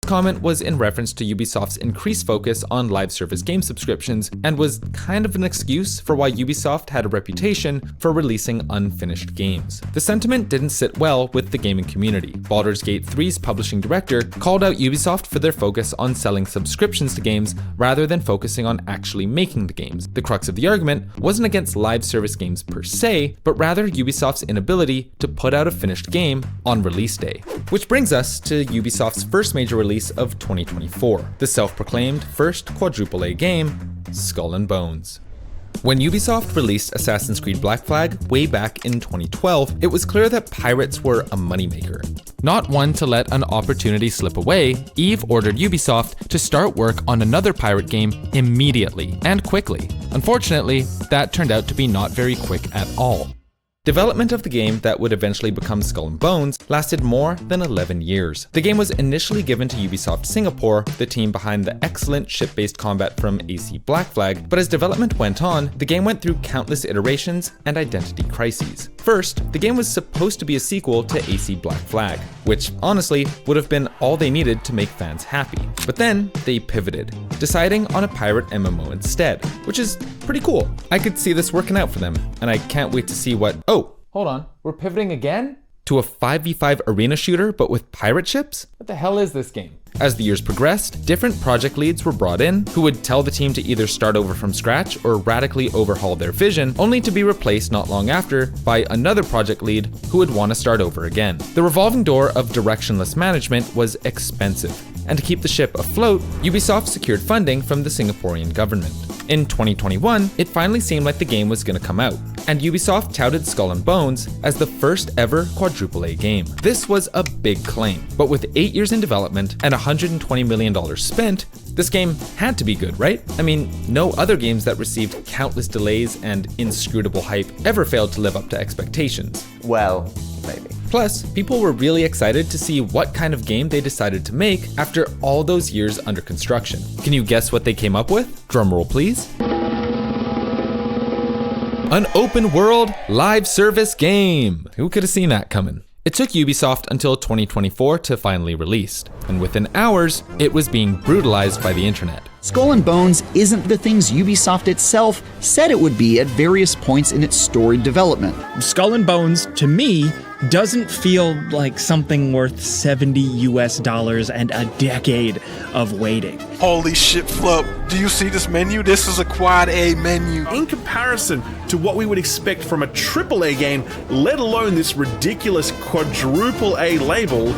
comment was in reference to Ubisoft's increased focus on live service game subscriptions, and was kind of an excuse for why Ubisoft had a reputation for releasing unfinished games. The sentiment didn't sit well with the gaming community. Baldur's Gate 3's publishing director called out Ubisoft for their focus on selling subscriptions to games rather than focusing on actually making the games. The crux of the argument wasn't against live service games per se, but rather Ubisoft's inability to put out a finished game on release day. Which brings us to Ubisoft's first major release of 2024, the self-proclaimed first quadruple-A game, Skull and Bones. When Ubisoft released Assassin's Creed Black Flag way back in 2012, it was clear that pirates were a moneymaker. Not one to let an opportunity slip away, Eve ordered Ubisoft to start work on another pirate game immediately and quickly. Unfortunately, that turned out to be not very quick at all. Development of the game that would eventually become Skull and Bones lasted more than 11 years. The game was initially given to Ubisoft Singapore, the team behind the excellent ship-based combat from AC Black Flag, but as development went on, the game went through countless iterations and identity crises. First, the game was supposed to be a sequel to AC Black Flag, which honestly would have been all they needed to make fans happy. But then they pivoted, deciding on a pirate MMO instead, which is pretty cool. I could see this working out for them, and I can't wait to see what— oh, hold on, we're pivoting again? To a 5v5 arena shooter, but with pirate ships? What the hell is this game? As the years progressed, different project leads were brought in who would tell the team to either start over from scratch or radically overhaul their vision, only to be replaced not long after by another project lead who would want to start over again. The revolving door of directionless management was expensive, and to keep the ship afloat, Ubisoft secured funding from the Singaporean government. In 2021, it finally seemed like the game was going to come out, and Ubisoft touted Skull and Bones as the first ever quadruple-A game. This was a big claim, but with 8 years in development and $120 million spent, this game had to be good, right? I mean, no other games that received countless delays and inscrutable hype ever failed to live up to expectations. Well, maybe. Plus, people were really excited to see what kind of game they decided to make after all those years under construction. Can you guess what they came up with? Drumroll please. An open world live service game. Who could have seen that coming? It took Ubisoft until 2024 to finally release, and within hours, it was being brutalized by the internet. Skull and Bones isn't the things Ubisoft itself said it would be at various points in its storied development. Skull and Bones, to me, doesn't feel like something worth $70 and a decade of waiting. Holy shit, Flup. Do you see this menu? This is a quad A menu. In comparison to what we would expect from a AAA game, let alone this ridiculous quadruple A label,